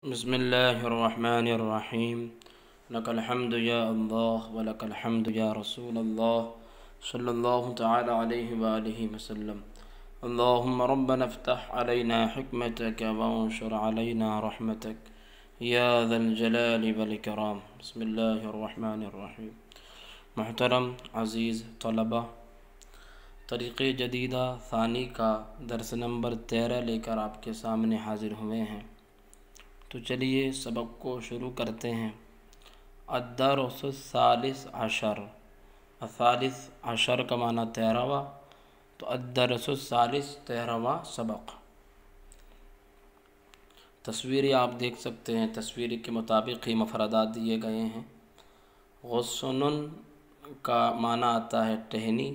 بسم اللہ الرحمن الرحیم لک الحمد یا اللہ ولک الحمد یا رسول اللہ صلی اللہ تعالی علیہ وآلہ وسلم اللہم ربنا افتح علینا حکمتک وانشر علینا رحمتک یا ذا الجلال والاکرام۔ بسم اللہ الرحمن الرحیم۔ محترم عزیز طلبہ، طریق جدیدہ ثانی کا درس نمبر 13 لے کر آپ کے سامنے حاضر ہوئے ہیں۔ تو چلیے سبق کو شروع کرتے ہیں۔ الدرس الثالث عشر، الثالث عشر کا معنی 13واں، تو الدرس الثالث 13واں سبق۔ تصویری آپ دیکھ سکتے ہیں، تصویر کے مطابق ہی مفردات دیے گئے ہیں۔ غصن کا معنی آتا ہے ٹہنی،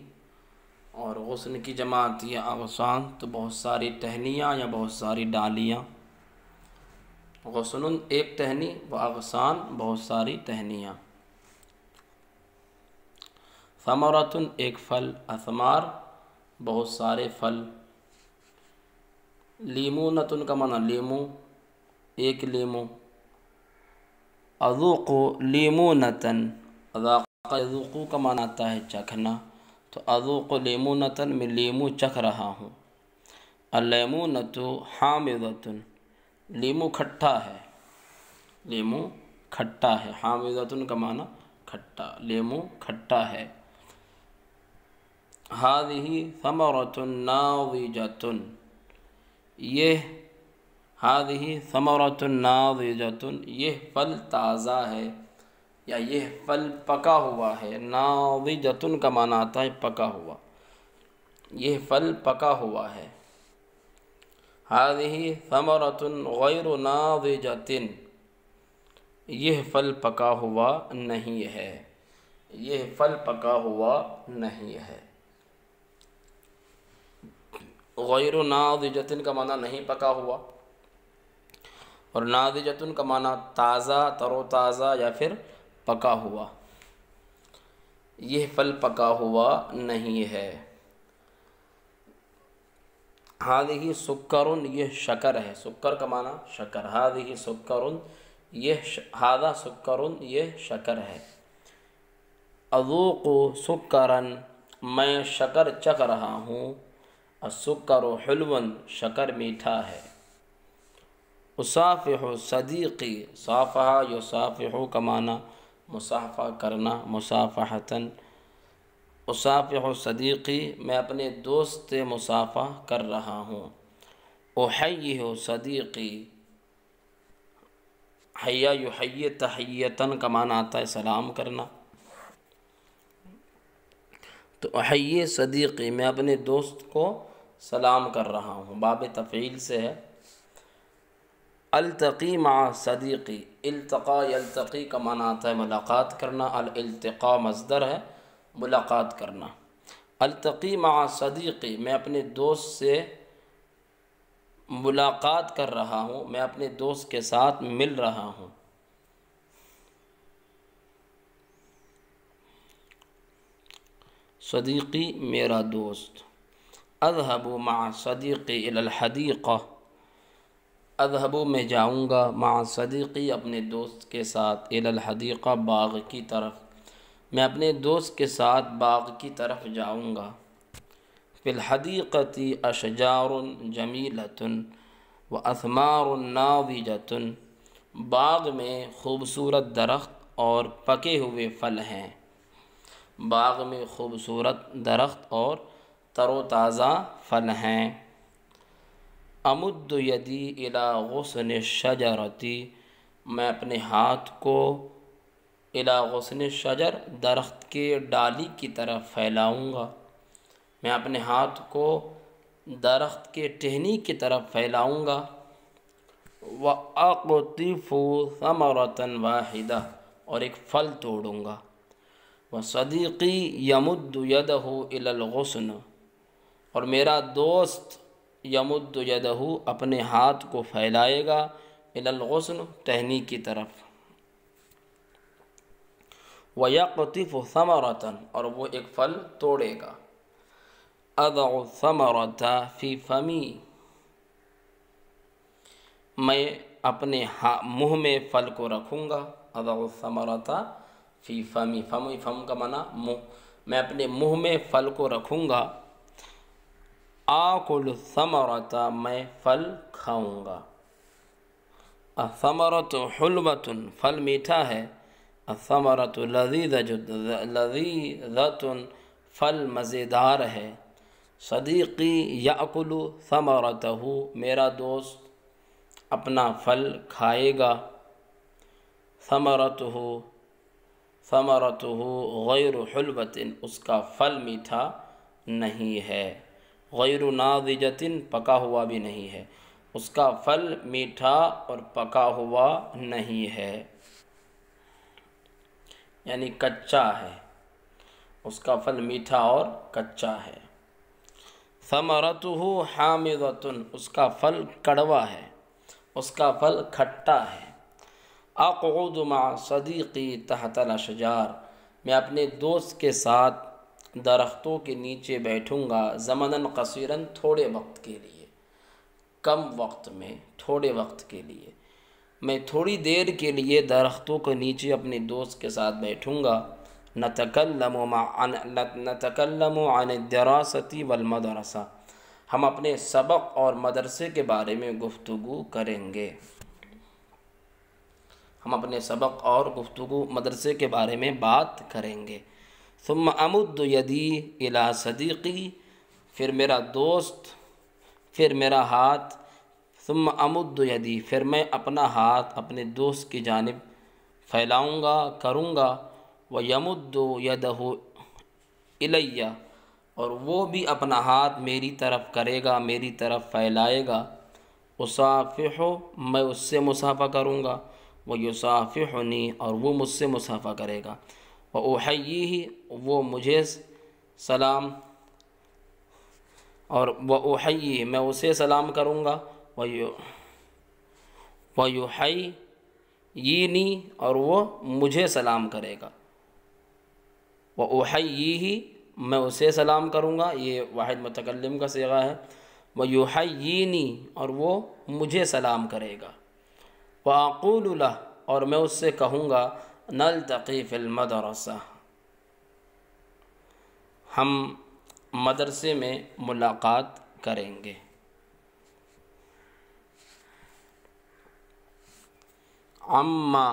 اور غصن کی جمع آتی ہے اغصان، تو بہت ساری ٹہنیاں یا بہت ساری ڈالیاں۔ غصن ایک ٹہنی و اغصان بہت ساری ٹہنیاں۔ ثمرۃ ایک پھل، اثمار بہت سارے پھل۔ لیمونۃ کا معنی لیمو، ایک لیمو۔ اذوق لیمونۃ، ذاق یذوق کا معنی آتا ہے چکھنا، تو اذوق لیمونۃ میں لیمو چکھ رہا ہوں۔ اللیمونۃ حامضۃ، لیمو کھٹا ہے، لیمو کھٹا ہے۔ حامضۃ کا معنی کھٹا، لیمو کھٹا ہے۔ ہذہ ثمرۃ ناضجۃ، یہ ہذہ ثمرۃ ناضجۃ، یہ پھل تازہ ہے یا یہ پھل پکا ہوا ہے۔ ناضجۃ کا معنی آتا ہے پکا ہوا، یہ پھل پکا ہوا ہے۔ ہذہ ثمرۃ غیر ناضجۃ، یہ پھل پکا ہوا نہیں ہے، یہ پھل پکا ہوا نہیں ہے۔ غیر ناضجۃ کا معنی نہیں پکا ہوا، اور ناضجۃ کا معنی تازہ، تر و تازہ یا پھر پکا ہوا۔ یہ پھل پکا ہوا نہیں ہے۔ ہذہ سکر، یہ شکر ہے، سکر کا معنی شکر۔ ہذہ سکر، ہذا سکر، یہ شکر ہے۔ اذوق سکرا، میں شکر چکھ رہا ہوں۔ السکر حلو، شکر میٹھا ہے۔ اصافح صدیقی، صافح یصافح کا معنی مصافحہ کرنا، مصافحۃ۔ اصافح صدیقی، میں اپنے دوست سے مصافحہ کر رہا ہوں۔ احیہ صدیقی، حیا یحیی تحیۃ کا معنی آتا ہے سلام کرنا، تو احیی صدیقی، میں اپنے دوست کو سلام کر رہا ہوں، باب تفعیل سے ہے۔ التقی مع صدیقی، التقا یلتقی کا معنی آتا ہے ملاقات کرنا، الالتقاء مصدر ہے، ملاقات کرنا۔ التقی مع صدیقی، میں اپنے دوست سے ملاقات کر رہا ہوں، میں اپنے دوست کے ساتھ مل رہا ہوں۔ صدیقی میرا دوست۔ اذهب مع صدیقی الی الحدیقہ، اذهب میں جاؤں گا، مع صدیقی اپنے دوست کے ساتھ، الی الحدیقہ باغ کی طرف، میں اپنے دوست کے ساتھ باغ کی طرف جاؤں گا۔ فی الحدیقۃ اشجار جمیلۃ واثمار ناضجۃ، باغ میں خوبصورت درخت اور پکے ہوئے پھل ہیں، باغ میں خوبصورت درخت اور تر و تازہ پھل ہیں۔ امد یدی الی غصن الشجرۃ، میں اپنے ہاتھ کو الی غصن الشجر، درخت کے ڈالی کی طرف پھیلاؤں گا، میں اپنے ہاتھ کو درخت کے ٹہنی کی طرف پھیلاؤں گا۔ وَأَقْطِفُ ثَمَرَةً وَاحِدَةً، اور ایک پھل توڑوں گا۔ وَصَدِيقِي يَمُدُّ يَدَهُ إِلَى الْغُصْنِ، اور میرا دوست یمد یدہ، اپنے ہاتھ کو پھیلائے گا، الی الغصن، ٹہنی کی طرف۔ وَيَقْطِفُ ثَمَرَةً، اور وہ ایک پھل توڑے گا۔ اضع الثمرۃ فی فمی، میں اپنے منہ میں پھل کو رکھوں گا، اضع الثمرۃ فی فمی، فم کا معنی منہ، میں اپنے منہ میں پھل کو رکھوں گا، آکل الثمرۃ میں پھل کھاؤں گا، الثمرۃ حلوۃ پھل میٹھا ہے، الثمرۃ لذیذۃ پھل مزیدار ہے، صدیقی یأکل ثمرتہ میرا دوست اپنا پھل کھائے گا، ثمرتہ غیر حلوۃ اس کا پھل میٹھا نہیں ہے، غیر ناضجۃ پکا ہوا بھی نہیں ہے، اس کا پھل میٹھا اور پکا ہوا نہیں ہے، یعنی کچا ہے، اس کا پھل میٹھا اور کچا ہے، ثمرتہ حامضۃ اس کا پھل کڑوا ہے، اس کا پھل کھٹا ہے، اقعد مع صدیقی تحت الاشجار میں اپنے دوست کے ساتھ درختوں کے نیچے بیٹھوں گا، زمناً قصیراً تھوڑے وقت کے لیے، کم وقت میں تھوڑے وقت کے لیے، میں تھوڑی دیر کے لیے درختوں کے نیچے اپنے دوست کے ساتھ بیٹھوں گا، نتکلم عن الدراست والمدرسہ ہم اپنے سبق اور مدرسے کے بارے میں گفتگو کریں گے، ہم اپنے سبق اور گفتگو مدرسے کے بارے میں بات کریں گے، ثم امد یدی الی صدیقی پھر میرا دوست، پھر میرا ہاتھ، ثم امد یدی پھر میں اپنا ہاتھ اپنے دوست کی جانب پھیلاؤں گا، کروں گا، وَيَمُدُّ يَدَهُ إِلَيَّ اور وہ بھی اپنا ہاتھ میری طرف کرے گا، میری طرف پھیلائے گا، اصافحہ میں اس سے مصافحہ کروں گا، وَيُصَافِحُنِي اور وہ مجھ سے مصافحہ کرے گا، وَأُحَيِّيهِ وہ مجھے سلام اور وَأُحَيِّي میں اسے سلام کروں گا، وَيُحَيِّينِي اور وہ مجھے سلام کرے گا، وَأُحَيِّيهِ میں اسے سلام کروں گا، یہ واحد متکلم کا صیغہ ہے، وَيُحَيِّينِي اور وہ مجھے سلام کرے گا، وَأَقُولُ لَهُ اور میں اس سے کہوں گا، نَلْتَقِي فِي الْمَدْرَسَةِ ہم مدرسے میں ملاقات کریں گے۔ عما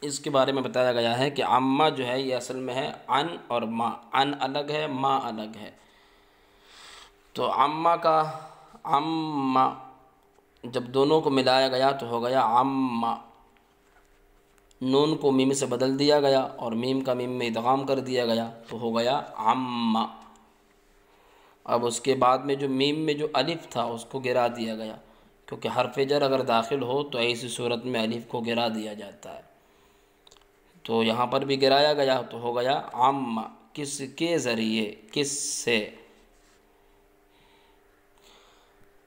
اس کے بارے میں بتایا گیا ہے کہ عما جو ہے یہ اصل میں ہے عن اور ما، عن الگ ہے، ما الگ ہے، تو عما کا عما جب دونوں کو ملایا گیا تو ہو گیا عما، نون کو میم سے بدل دیا گیا اور میم کا میم میں ادغام کر دیا گیا تو ہو گیا عما، اب اس کے بعد میں جو میم میں جو الف تھا اس کو گرا دیا گیا، کیونکہ حرف جر اگر داخل ہو تو ایسی صورت میں الف کو گرا دیا جاتا ہے، تو یہاں پر بھی گرایا گیا تو ہو گیا عما، کس کے ذریعے، کس سے،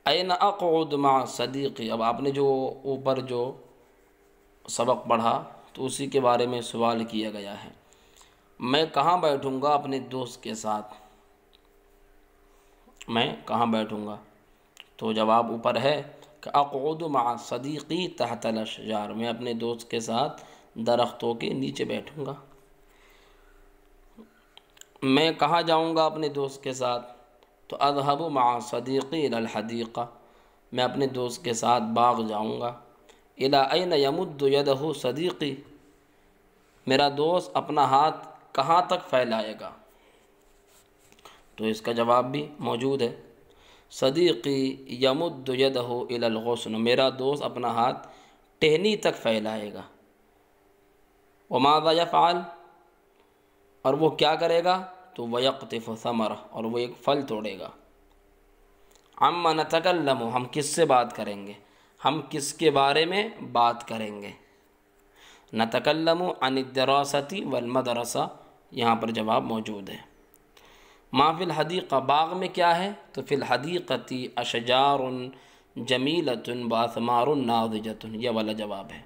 این اقعد مع صدیقی اب آپ نے جو اوپر جو سبق پڑھا تو اسی کے بارے میں سوال کیا گیا ہے، میں کہاں بیٹھوں گا اپنے دوست کے ساتھ، میں کہاں بیٹھوں گا، تو جواب اوپر ہے کہ اقعد مع صدیقی تحت الاشجار میں اپنے دوست کے ساتھ درختوں کے نیچے بیٹھوں گا، میں کہاں جاؤں گا اپنے دوست کے ساتھ، تو اذهب مع صدیقی الی الحدیقہ میں اپنے دوست کے ساتھ باغ جاؤں گا، الی این یمد یدہ صدیقی میرا دوست اپنا ہاتھ کہاں تک پھیلائے گا، تو اس کا جواب بھی موجود ہے، صدیقی یمد یدہ الی الغصن میرا دوست اپنا ہاتھ ٹہنی تک پھیلائے گا، وماذا یفعل اور وہ کیا کرے گا، تو ویقطف ثمرہ اور وہ ایک پھل توڑے گا، عما نتکلم ہم کس سے بات کریں گے، ہم کس کے بارے میں بات کریں گے، نتکلم عن الدراست والمدرسہ یہاں پر جواب موجود ہے، ما فی الحدیقہ باغ میں کیا ہے، تو فی الحدیقۃ اشجار جمیلۃ واثمار ناضجۃ یہ والا جواب ہے،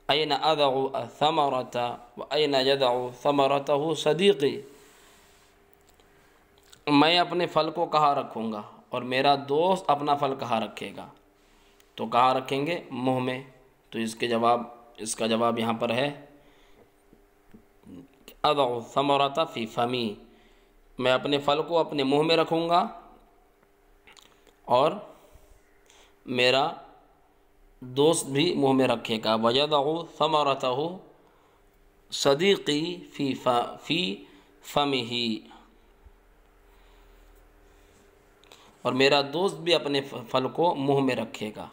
این اضع الثمرۃ وین یضع ثمرتہ صدیقی میں اپنے پھل کو کہاں رکھوں گا اور میرا دوست اپنا پھل کہاں رکھے گا، تو کہاں رکھیں گے؟ منہ میں۔ تو اس کا جواب یہاں پر ہے اضع الثمرۃ فی فمی، میں اپنے پھل کو اپنے منہ میں رکھوں گا اور میرا دوست بھی منہ میں رکھے گا۔ وَيَضَعُ ثَمَرَتَهُ صدیقی فی فمہ، اور میرا دوست بھی اپنے پھل کو منہ میں رکھے گا۔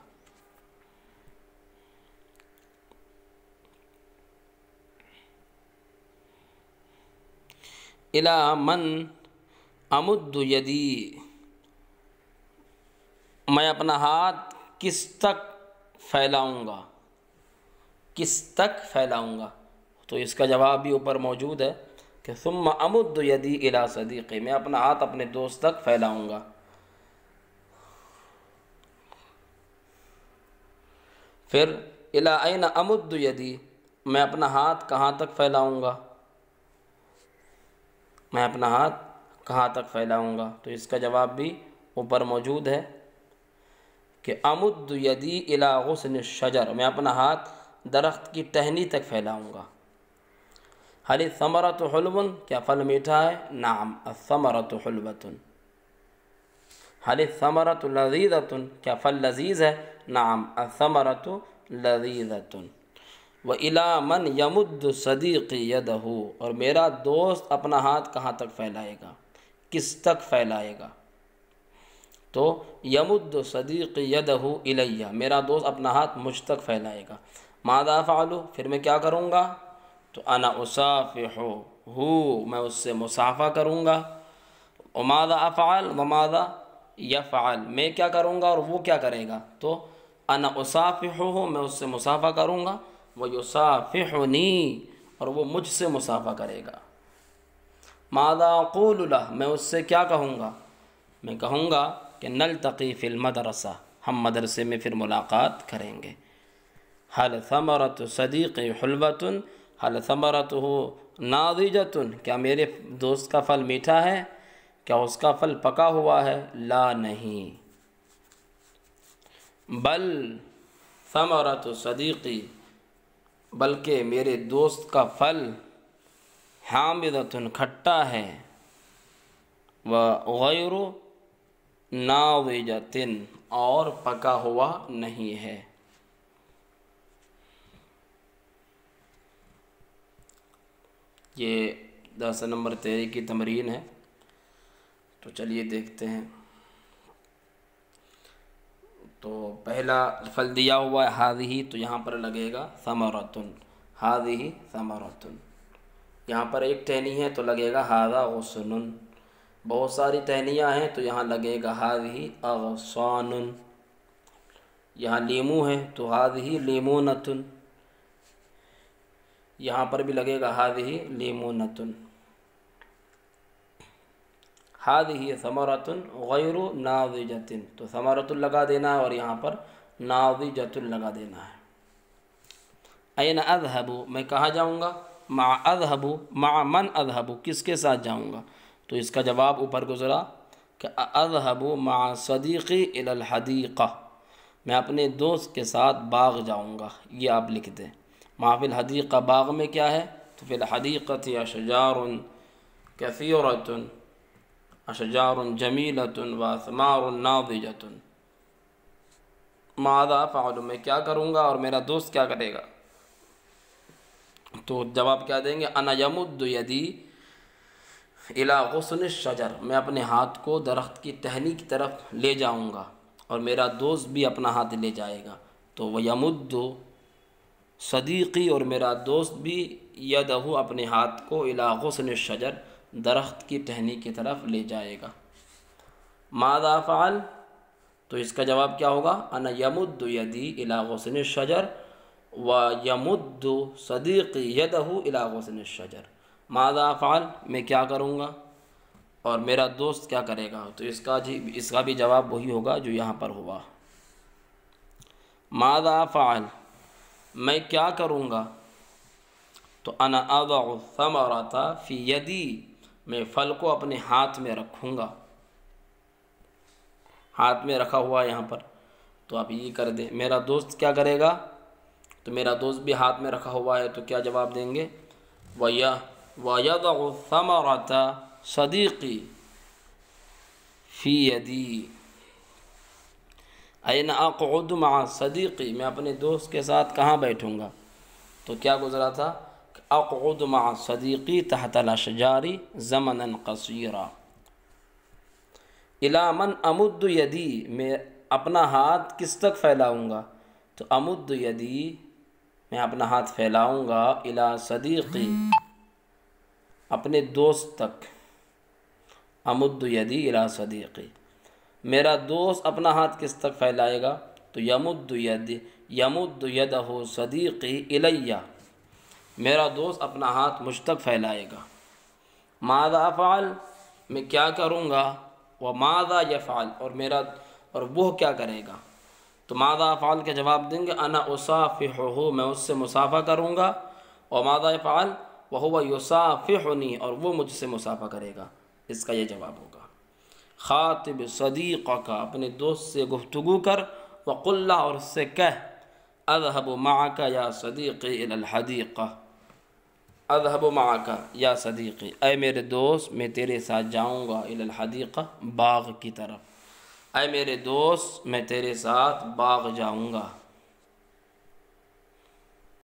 الی من امد یدی، میں اپنا ہاتھ کس تک پھیلاؤں گا، کس تک پھیلاؤں گا؟ تو اس کا جواب بھی اوپر موجود ہے کہ ثم امد یدی الی صدیقی، میں اپنا ہاتھ اپنے دوست تک پھیلاؤں گا۔ پھر الی این امد یدی، میں اپنا ہاتھ کہاں تک پھیلاؤں گا، میں اپنا ہاتھ کہاں تک پھیلاؤں گا؟ تو اس کا جواب بھی اوپر موجود ہے کہ امد یدی الی غصن الشجر، میں اپنا ہاتھ درخت کی ٹہنی تک پھیلاؤں گا۔ هل الثمرۃ حلو، کیا پھل میٹھا ہے؟ نعم الثمرۃ حلوۃ۔ هل الثمرۃ لذیذۃ، کیا پھل لذیذ ہے؟ نعم الثمرۃ لذیذۃ۔ وَإِلَى مَنْ يَمُدُّ صَدِيقِي يَدَهُ، اور میرا دوست اپنا ہاتھ کہاں تک پھیلائے گا، کس تک پھیلائے گا؟ تو یمد صدیقی یدہ الیہ، میرا دوست اپنا ہاتھ مجھ تک پھیلائے گا۔ ماذا افعل، پھر میں کیا کروں گا؟ تو انا اصافحہ، میں اس سے مصافحہ کروں گا۔ وماذا افعل وماذا یفعل، میں کیا کروں گا اور وہ کیا کرے گا؟ تو انا اصافحہ، میں اس سے مصافحہ کروں گا، ویصافحنی، اور وہ مجھ سے مصافحہ کرے گا۔ ماذا اقول لہ، میں اس سے کیا کہوں گا؟ میں کہوں گا کہ نلتقی فی المدرسہ، ہم مدرسے میں پھر ملاقات کریں گے۔ حل ثمرۃ صدیقی حلوۃ، حل ثمرتہ ناضجۃ، کیا میرے دوست کا پھل میٹھا ہے، کیا اس کا پھل پکا ہوا ہے؟ لا، نہیں۔ بل ثمرۃ صدیقی، بلکہ میرے دوست کا پھل حامضۃ، کھٹا ہے، وغیر ناضجۃ، اور پکا ہوا نہیں ہے۔ یہ درس نمبر 13 کی تمرین ہے، تو چلیے دیکھتے ہیں۔ تو پہلا پھل دیا ہوا ہے ہذہ، تو یہاں پر لگے گا ثمرۃ، ہذہ ثمرۃ۔ یہاں پر ایک ٹہنی ہے تو لگے گا ھذا غصن، بہت ساری ٹہنیاں ہیں تو یہاں لگے گا ھذہ اغصان۔ یہاں لیمو ہے تو ھذہ لیمونۃ، یہاں پر بھی لگے گا ھذہ لیمونۃ۔ ھذہ ثمرۃ غیر ناضجۃ، تو ثمرۃ لگا دینا ہے اور یہاں پر ناضجۃ لگا دینا ہے۔ این اذهب، میں کہاں جاؤں گا؟ مع اذهب، مع من اذهب، کس کے ساتھ جاؤں گا؟ تو اس کا جواب اوپر گزرا کہ اذهب مع صدیقی الی الحدیقہ، میں اپنے دوست کے ساتھ باغ جاؤں گا، یہ آپ لکھ دیں۔ مع فی الحدیقہ، باغ میں کیا ہے؟ تو فی الحدیقۃ اشجار کثیرۃ، اشجار جمیلۃ واثمار ناضجۃ۔ ماذا افعل، میں کیا کروں گا اور میرا دوست کیا کرے گا؟ تو جواب کیا دیں گے؟ انا یمد یدی الی غصن الشجر، میں اپنے ہاتھ کو درخت کی ٹہنی کی طرف لے جاؤں گا اور میرا دوست بھی اپنا ہاتھ لے جائے گا۔ تو وہ یمد صدیقی، اور میرا دوست بھی یدہ، اپنے ہاتھ کو الی غصن الشجر، درخت کی ٹہنی کی طرف لے جائے گا۔ ماذا افعل، تو اس کا جواب کیا ہوگا؟ انا یمد یدی الی غصن الشجر ویمد صدیقی یدہ الی غصن الشجر۔ ماذا افعل، میں کیا کروں گا اور میرا دوست کیا کرے گا؟ تو اس کا بھی جواب وہی ہوگا جو یہاں پر ہوا۔ ماذا افعل، میں کیا کروں گا؟ تو انا اضع الثمرۃ فی یدی، میں پھل کو اپنے ہاتھ میں رکھوں گا، ہاتھ میں رکھا ہوا ہے یہاں پر۔ تو آپ یہ کر دیں۔ میرا دوست کیا کرے گا؟ تو میرا دوست بھی ہاتھ میں رکھا ہوا ہے، تو کیا جواب دیں گے؟ وَيَضَعُ الثَّمَرَةَ صَدِيقِي فِي يَدِي أَيْنَ أَقْعُدُ مَعَ صَدِيقِي، میں اپنے دوست کے ساتھ کہاں بیٹھوں گا؟ تو کیا گزرا تھا؟ اقعد مع صدیقی تحت الاشجار زمنا قصیرا الی من امد یدی، میں اپنا ہاتھ کس تک پھیلاؤں گا؟ تو امد یدی، میں اپنا ہاتھ پھیلاؤں گا، الی صدیقی، اپنے دوست تک، امد یدی الی صدیقی، میرا دوست اپنا ہاتھ کس تک پھیلائے گا؟ تو یمد یدہ صدیقی الی، میرا دوست اپنا ہاتھ مجھ تک پھیلائے گا۔ ماذا افعل، میں کیا کروں گا؟ وماذا یفعل، اور وہ کیا کرے گا؟ تو ماذا افعل کے جواب دیں گے انا اصافحہ، میں اس سے مصافحہ کروں گا، وماذا یفعل وہو یصافحنی، اور وہ مجھ سے مصافحہ کرے گا۔ اس کا یہ جواب ہوگا۔ خاطب صدیقک، اپنے دوست سے گفتگو کر، وقل لہ، اور اس سے کہہ، اذهب معک یا صدیقی الی الحدیقہ، اذهب معک یا صدیقی، اے میرے دوست میں تیرے ساتھ جاؤں گا، الی الحدیقہ، باغ کی طرف، اے میرے دوست میں تیرے ساتھ باغ جاؤں گا۔